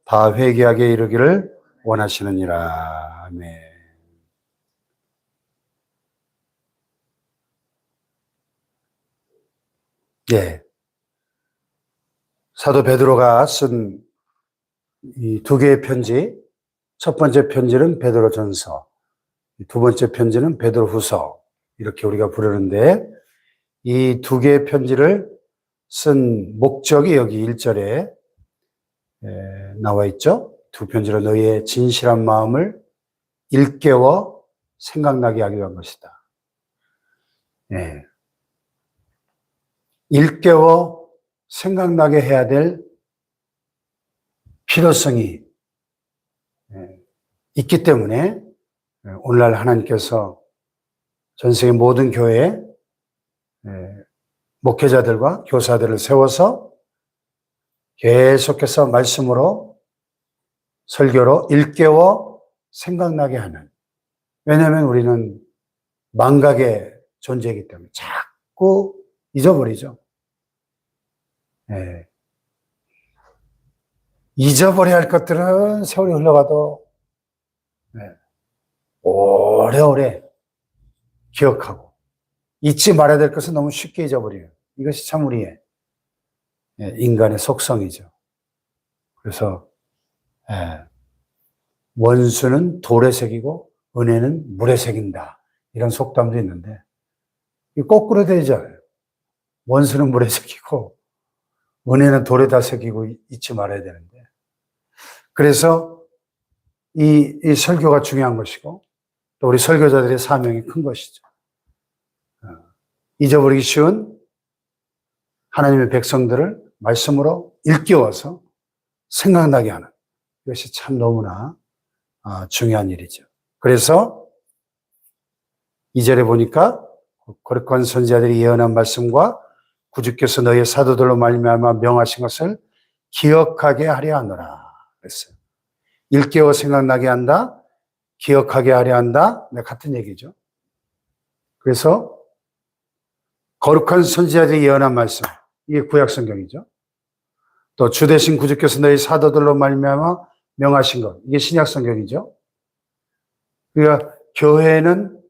다 회개하게 이르기를 원하시느니라. 아멘. 예. 사도 베드로가 쓴 이 두 개의 편지, 첫 번째 편지는 베드로전서, 두 번째 편지는 베드로후서, 이렇게 우리가 부르는데, 이 두 개의 편지를 쓴 목적이 여기 1절에 나와 있죠. 두 편지로 너희의 진실한 마음을 일깨워 생각나게 하기 위한 것이다. 예. 일깨워 생각나게 해야 될 필요성이 있기 때문에 오늘날 하나님께서 전 세계 모든 교회에 목회자들과 교사들을 세워서 계속해서 말씀으로 설교로 일깨워 생각나게 하는, 왜냐하면 우리는 망각의 존재이기 때문에 자꾸 잊어버리죠. 잊어버려야 할 것들은 세월이 흘러가도 오래오래 기억하고, 잊지 말아야 될 것은 너무 쉽게 잊어버려요. 이것이 참 우리의 인간의 속성이죠. 그래서 원수는 돌에 새기고 은혜는 물에 새긴다, 이런 속담도 있는데 거꾸로 되잖아요. 원수는 물에 새기고 은혜는 돌에다 새기고 잊지 말아야 되는데, 그래서 이 설교가 중요한 것이고 또 우리 설교자들의 사명이 큰 것이죠. 잊어버리기 쉬운 하나님의 백성들을 말씀으로 일깨워서 생각나게 하는, 이것이 참 너무나 중요한 일이죠. 그래서 2절에 보니까 거룩한 선지자들이 예언한 말씀과 구주께서 너희의 사도들로 말미암아 명하신 것을 기억하게 하려 하노라 그랬어요. 일깨워 생각나게 한다, 기억하게 하려 한다, 같은 얘기죠. 그래서 거룩한 선지자들이 예언한 말씀, 이게 구약 성경이죠. 또 주되신 구주께서 너희 사도들로 말미암아 명하신 것, 이게 신약 성경이죠. 그러니까 교회는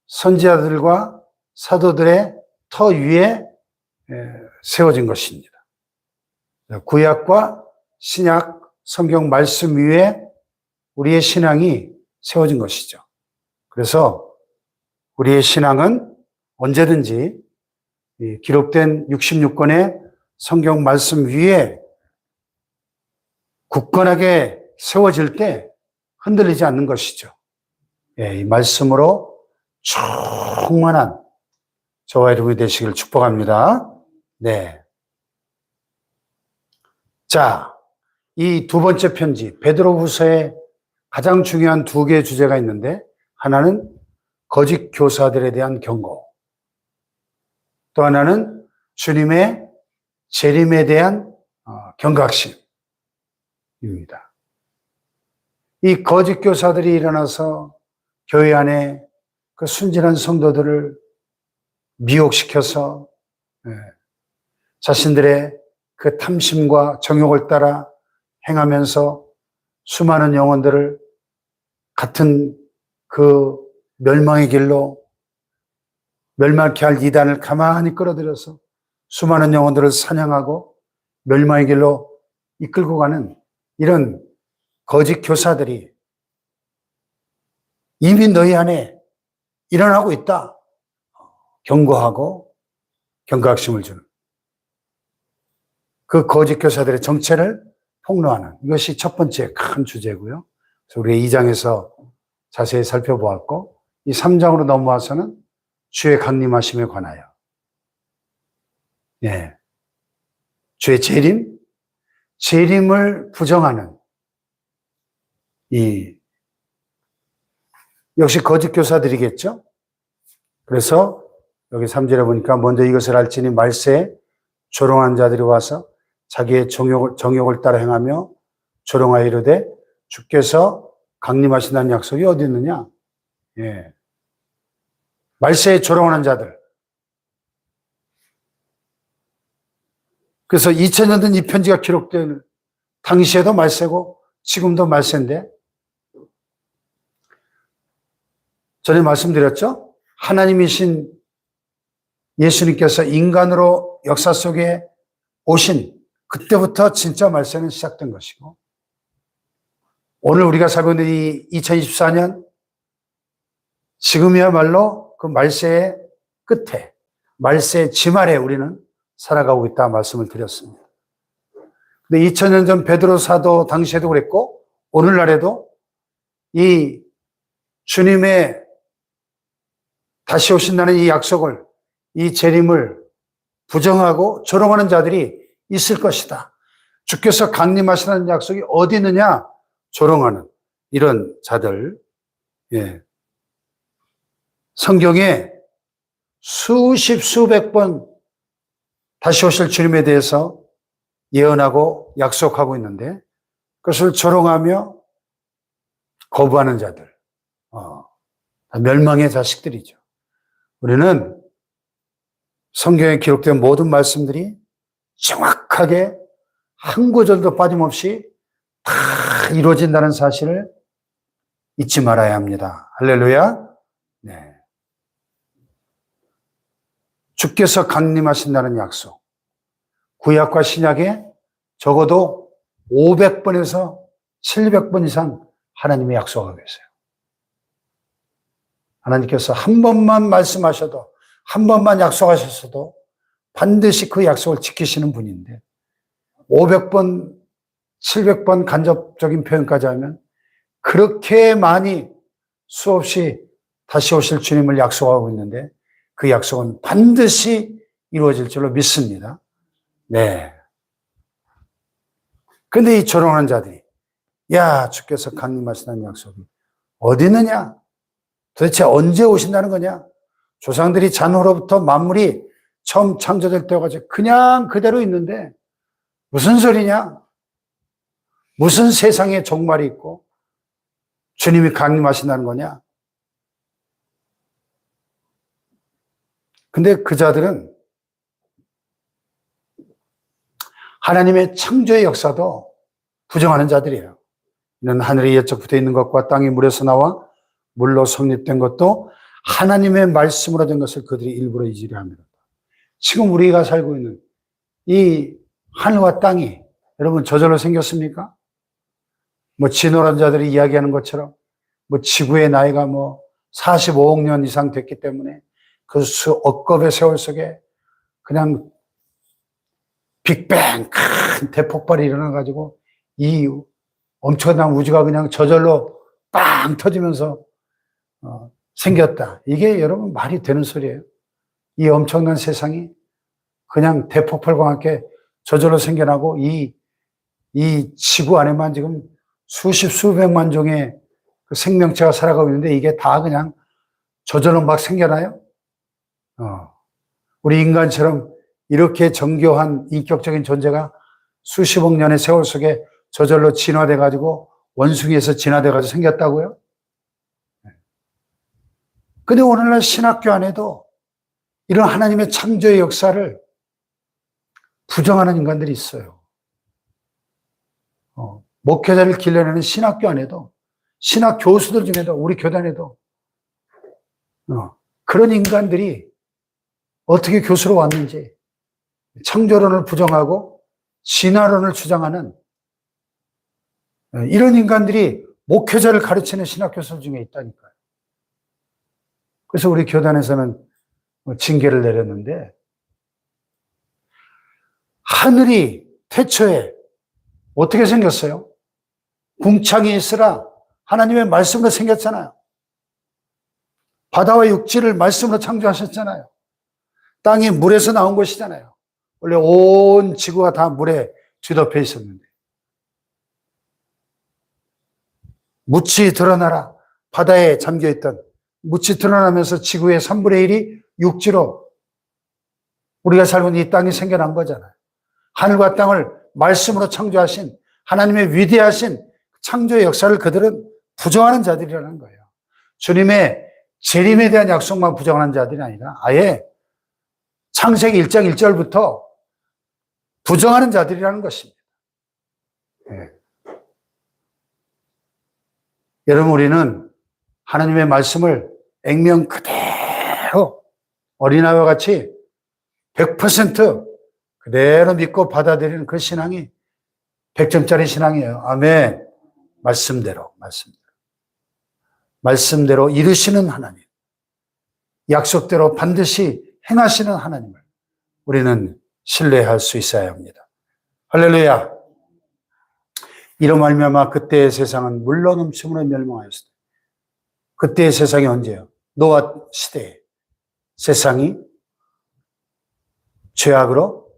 선지자들과 사도들의 터 위에 세워진 것입니다. 구약과 신약 성경 말씀 위에 우리의 신앙이 세워진 것이죠. 그래서 우리의 신앙은 언제든지 기록된 66권의 성경 말씀 위에 굳건하게 세워질 때 흔들리지 않는 것이죠. 이 말씀으로 충만한 저와 여러분이 되시기를 축복합니다. 네. 자, 이 두 번째 편지, 베드로후서에 가장 중요한 두 개의 주제가 있는데, 하나는 거짓 교사들에 대한 경고, 또 하나는 주님의 재림에 대한 경각심입니다. 이 거짓 교사들이 일어나서 교회 안에 그 순진한 성도들을 미혹시켜서 자신들의 그 탐심과 정욕을 따라 행하면서 수많은 영혼들을 같은 그 멸망의 길로, 멸망케 할 이단을 가만히 끌어들여서 수많은 영혼들을 사냥하고 멸망의 길로 이끌고 가는 이런 거짓 교사들이 이미 너희 안에 일어나고 있다, 경고하고 경각심을 주는 그 거짓 교사들의 정체를 폭로하는, 이것이 첫 번째 큰 주제고요. 그래서 우리 2장에서 자세히 살펴보았고, 이 3장으로 넘어와서는 주의 강림하심에 관하여, 주의 재림을 부정하는 역시 거짓 교사들이겠죠. 그래서 여기 3절에 보니까 먼저 이것을 알지니 말세에 조롱한 자들이 와서 자기의 정욕을 따라 행하며 조롱하여 이르되 주께서 강림하신다는 약속이 어디 있느냐. 말세에 조롱하는 자들. 그래서 2000년 된 이 편지가 기록된 당시에도 말세고 지금도 말세인데, 전에 말씀드렸죠? 하나님이신 예수님께서 인간으로 역사 속에 오신 그때부터 진짜 말세는 시작된 것이고, 오늘 우리가 살고 있는 이 2024년, 지금이야말로 그 말세의 끝에, 말세의 지말에 우리는 살아가고 있다 말씀을 드렸습니다. 근데 2000년 전 베드로 사도 당시에도 그랬고, 오늘날에도 이 주님의 다시 오신다는 이 약속을, 이 재림을 부정하고 조롱하는 자들이 있을 것이다. 주께서 강림하시는 약속이 어디 있느냐? 조롱하는 이런 자들. 예. 성경에 수십 수백 번 다시 오실 주님에 대해서 예언하고 약속하고 있는데, 그것을 조롱하며 거부하는 자들, 멸망의 자식들이죠. 우리는 성경에 기록된 모든 말씀들이 정확하게 한 구절도 빠짐없이 다 이루어진다는 사실을 잊지 말아야 합니다. 할렐루야. 네. 주께서 강림하신다는 약속. 구약과 신약에 적어도 500번에서 700번 이상 하나님이 약속하고 계세요. 하나님께서 한 번만 말씀하셔도, 한 번만 약속하셨어도 반드시 그 약속을 지키시는 분인데, 500번, 700번 간접적인 표현까지 하면 그렇게 많이 수없이 다시 오실 주님을 약속하고 있는데, 그 약속은 반드시 이루어질 줄로 믿습니다. 네. 근데 이 조롱하는 자들이, 야, 주께서 강림하신다는 약속이 어디 있느냐? 도대체 언제 오신다는 거냐? 조상들이 잔호로부터 만물이 처음 창조될 때까지 그냥 그대로 있는데 무슨 소리냐? 무슨 세상에 종말이 있고 주님이 강림하신다는 거냐? 근데 그 자들은 하나님의 창조의 역사도 부정하는 자들이에요. 이는 하늘에 예적 붙어 있는 것과 땅이 물에서 나와 물로 성립된 것도 하나님의 말씀으로 된 것을 그들이 일부러 잊으려 합니다. 지금 우리가 살고 있는 이 하늘과 땅이 여러분 저절로 생겼습니까? 뭐 진화론 자들이 이야기하는 것처럼 뭐 지구의 나이가 뭐 45억 년 이상 됐기 때문에 그 억겁의 세월 속에 그냥 빅뱅 큰 대폭발이 일어나가지고 이 엄청난 우주가 그냥 저절로 빵 터지면서 생겼다. 이게 여러분 말이 되는 소리예요. 이 엄청난 세상이 그냥 대폭발과 함께 저절로 생겨나고 이 지구 안에만 지금 수십 수백만 종의 그 생명체가 살아가고 있는데 이게 다 그냥 저절로 막 생겨나요? 우리 인간처럼 이렇게 정교한 인격적인 존재가 수십억 년의 세월 속에 저절로 진화돼가지고 원숭이에서 진화돼가지고 생겼다고요? 근데 오늘날 신학교 안에도 이런 하나님의 창조의 역사를 부정하는 인간들이 있어요. 목회자를 길러내는 신학교 안에도, 신학 교수들 중에도, 우리 교단에도 그런 인간들이 어떻게 교수로 왔는지 창조론을 부정하고 진화론을 주장하는 이런 인간들이 목회자를 가르치는 신학교수 중에 있다니까요. 그래서 우리 교단에서는 징계를 내렸는데, 하늘이 태초에 어떻게 생겼어요? 궁창이 있으라 하나님의 말씀으로 생겼잖아요. 바다와 육지를 말씀으로 창조하셨잖아요. 땅이 물에서 나온 것이잖아요. 원래 온 지구가 다 물에 뒤덮여 있었는데, 묻이 드러나라. 바다에 잠겨있던 묻이 드러나면서 지구의 3분의 1이 육지로 우리가 살고 있는 이 땅이 생겨난 거잖아요. 하늘과 땅을 말씀으로 창조하신 하나님의 위대하신 창조의 역사를 그들은 부정하는 자들이라는 거예요. 주님의 재림에 대한 약속만 부정하는 자들이 아니라 아예 창세기 1장 1절부터 부정하는 자들이라는 것입니다. 예. 여러분, 우리는 하나님의 말씀을 액면 그대로 어린아이와 같이 100% 그대로 믿고 받아들이는 그 신앙이 100점짜리 신앙이에요. 아멘. 말씀대로 이루시는 하나님, 약속대로 반드시 행하시는 하나님을 우리는 신뢰할 수 있어야 합니다. 할렐루야. 이로 말미암아 그때의 세상은 물로 넘침으로 멸망하였습니다. 그때의 세상이 언제요? 노아 시대에 세상이 죄악으로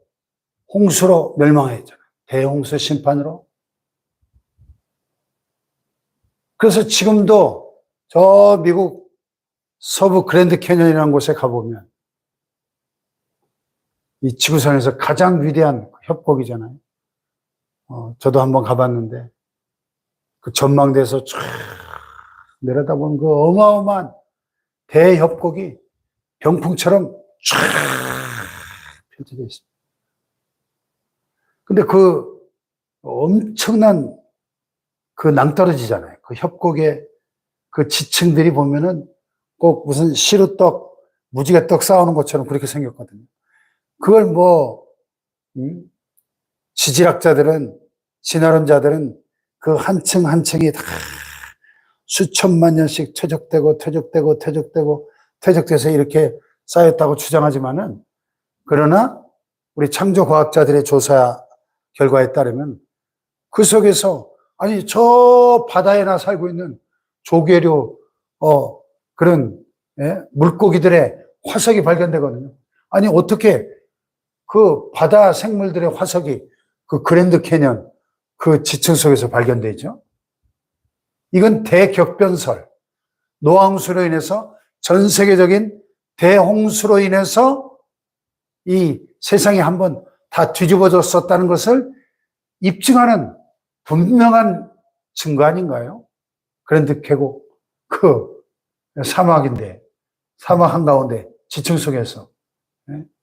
홍수로 멸망하였잖아요. 대홍수 심판으로. 그래서 지금도 저 미국 서부 그랜드 캐년이라는 곳에 가보면 이 지구상에서 가장 위대한 협곡이잖아요. 저도 한번 가봤는데 그 전망대에서 쫙 내려다보는 그 어마어마한 대협곡이 병풍처럼 쫙 펼쳐져 있습니다. 근데 그 엄청난 그 낭떠러지잖아요. 그 협곡의 그 지층들이 보면은 꼭 무슨 시루떡, 무지개떡 쌓아놓은 것처럼 그렇게 생겼거든요. 그걸 지질학자들은, 진화론자들은 그 한 층 한 층이 다 수천만 년씩 퇴적돼서 이렇게 쌓였다고 주장하지만은, 그러나 우리 창조과학자들의 조사 결과에 따르면 그 속에서 아니 저 바다에나 살고 있는 조개류 그런 물고기들의 화석이 발견되거든요. 아니 어떻게 그 바다 생물들의 화석이 그 그랜드 캐년 그 지층 속에서 발견되죠? 이건 대격변설, 노아홍수로 인해서 전 세계적인 대홍수로 인해서 이 세상이 한번 다 뒤집어졌었다는 것을 입증하는 분명한 증거 아닌가요? 그랜드 계곡, 그 사막인데, 사막 한가운데 지층 속에서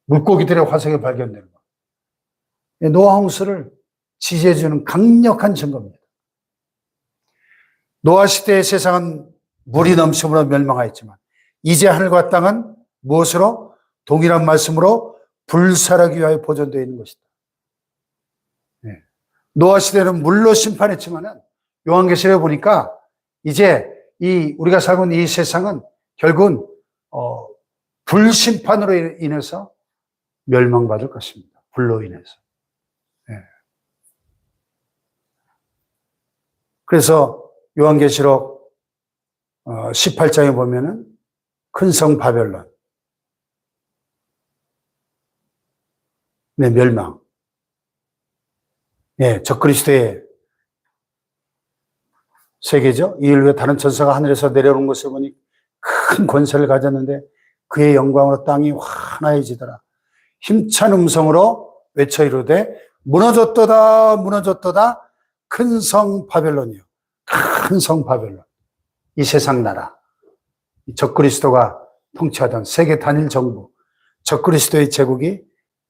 물고기들의 화석이 발견되는 것. 노아 홍수를 지지해주는 강력한 증거입니다. 노아 시대의 세상은 물이 넘침으로 멸망하였지만 이제 하늘과 땅은 무엇으로? 동일한 말씀으로 불살하기 위하여 보존되어 있는 것이다. 노아 시대는 물로 심판했지만은 요한계시록에 보니까 이제 우리가 살고 있는 이 세상은 결국은 불심판으로 인해서 멸망받을 것입니다. 불로 인해서. 그래서 요한계시록 18장에 보면은 큰 성 바벨론 멸망. 적그리스도의 세계죠. 이일 후에 다른 천사가 하늘에서 내려오는 것을 보니 큰 권세를 가졌는데 그의 영광으로 땅이 환하여지더라. 힘찬 음성으로 외쳐 이르되 무너졌도다 무너졌도다 큰 성 바벨론이요. 큰 성 바벨론. 이 세상 나라. 적그리스도가 통치하던 세계 단일 정부. 적그리스도의 제국이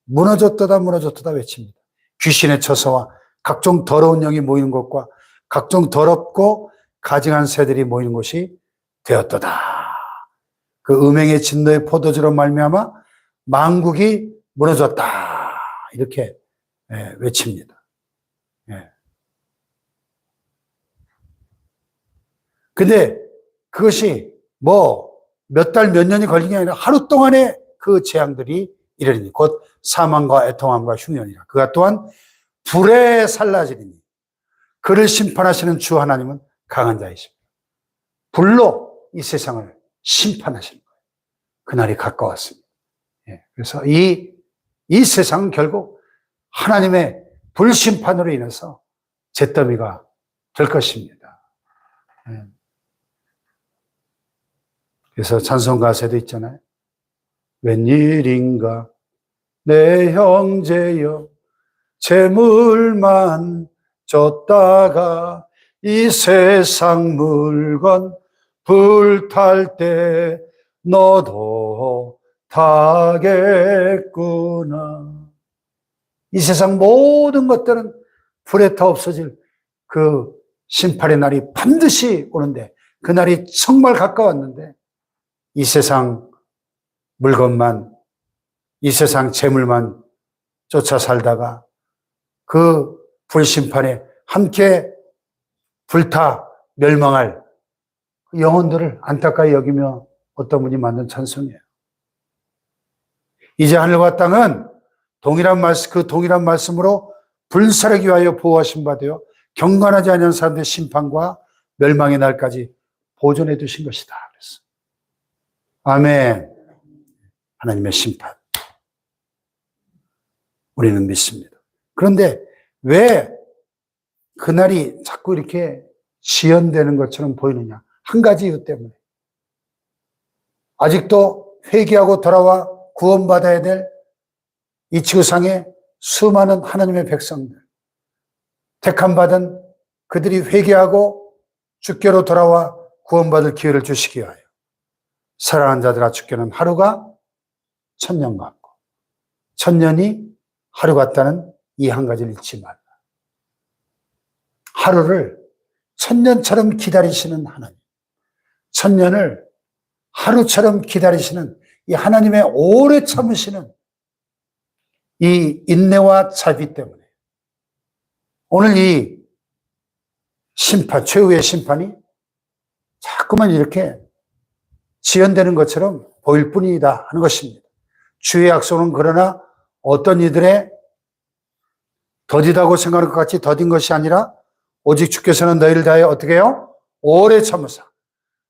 무너졌도다 무너졌도다 외칩니다. 귀신의 처소와 각종 더러운 영이 모이는 곳과 각종 더럽고 가증한 새들이 모이는 곳이 되었도다. 그 음행의 진노의 포도주로 말미암아 만국이 무너졌다. 이렇게 외칩니다. 근데 그것이 몇 달, 몇 년이 걸린 게 아니라 하루 동안에 그 재앙들이 이르리니 곧 사망과 애통함과 흉년이라. 그가 또한 불에 살라지리니 그를 심판하시는 주 하나님은 강한 자이십니다. 불로 이 세상을 심판하시는 거예요. 그날이 가까웠습니다. 그래서 이 세상은 결국 하나님의 불심판으로 인해서 잿더미가 될 것입니다. 그래서 찬송가사에도 있잖아요. 웬일인가 내 형제여 재물만 줬다가 이 세상 물건 불탈 때 너도 타겠구나. 이 세상 모든 것들은 불에 타 없어질 그 심판의 날이 반드시 오는데 그 날이 정말 가까웠는데 이 세상 물건만, 이 세상 재물만 쫓아 살다가 그 불심판에 함께 불타 멸망할 그 영혼들을 안타까이 여기며 어떤 분이 만든 찬송이에요. 이제 하늘과 땅은 그 동일한 말씀으로 불사르기 위하여 보호하신 바 되어 경건하지 않은 사람들의 심판과 멸망의 날까지 보존해 두신 것이다. 그랬어. 아멘. 하나님의 심판. 우리는 믿습니다. 그런데 왜 그날이 자꾸 이렇게 지연되는 것처럼 보이느냐? 한 가지 이유 때문에. 아직도 회개하고 돌아와 구원받아야 될 이 지구상의 수많은 하나님의 백성들, 택함받은 그들이 회개하고 주께로 돌아와 구원받을 기회를 주시기 위하여 사랑하는 자들아 주께는 하루가 1000년 같고 1000년이 하루 같다는 이 한 가지를 잊지 말라. 하루를 1000년처럼 기다리시는 하나님, 1000년을 하루처럼 기다리시는 이 하나님의 오래 참으시는 이 인내와 자비 때문에 오늘 이 심판, 최후의 심판이 자꾸만 이렇게 지연되는 것처럼 보일 뿐이다 하는 것입니다. 주의 약속은 그러나 어떤 이들의 더디다고 생각하는 것 같이 더딘 것이 아니라 오직 주께서는 너희를 다해 어떻게 해요? 오래 참으사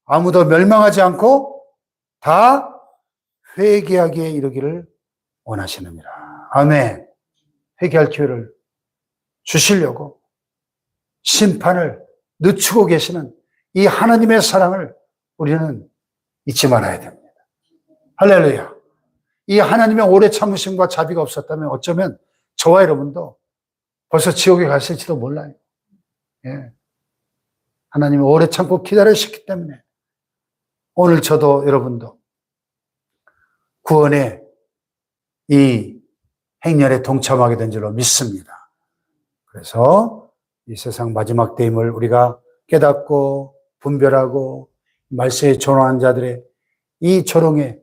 아무도 멸망하지 않고 다 회개하기에 이르기를 원하시느니라. 아멘. 회개할 기회를 주시려고 심판을 늦추고 계시는 이 하나님의 사랑을 우리는 잊지 말아야 됩니다. 할렐루야. 이 하나님의 오래 참으심과 자비가 없었다면 어쩌면 저와 여러분도 벌써 지옥에 갔을지도 몰라요. 예. 하나님이 오래 참고 기다리셨기 때문에 오늘 저도 여러분도 구원의 이 행렬에 동참하게 된 줄로 믿습니다. 그래서 이 세상 마지막 때임을 우리가 깨닫고 분별하고 말세에 조롱한 자들의 이 조롱에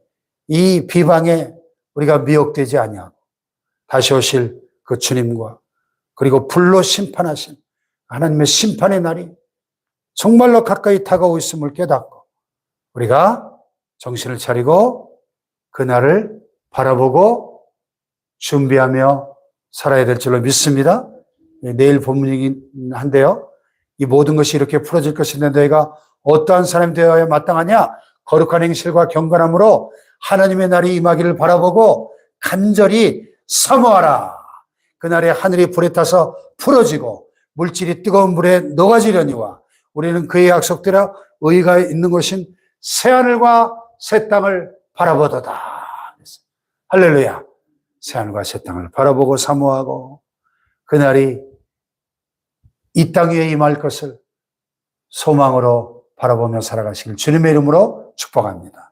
이 비방에 우리가 미혹되지 아니하고 다시 오실 그 주님과 그리고 불로 심판하신 하나님의 심판의 날이 정말로 가까이 다가오고 있음을 깨닫고 우리가 정신을 차리고 그 날을 바라보고 준비하며 살아야 될 줄로 믿습니다. 내일 본문이긴 한데요. 이 모든 것이 이렇게 풀어질 것인데 너희가 어떠한 사람이 되어야 마땅하냐? 거룩한 행실과 경건함으로 하나님의 날이 임하기를 바라보고 간절히 사모하라. 그날에 하늘이 불에 타서 풀어지고 물질이 뜨거운 물에 녹아지려니와 우리는 그의 약속대로 의가 있는 곳인 새하늘과 새 땅을 바라보도다. 할렐루야. 새하늘과 새 땅을 바라보고 사모하고 그날이 이 땅 위에 임할 것을 소망으로 바라보며 살아가시길 주님의 이름으로 축복합니다.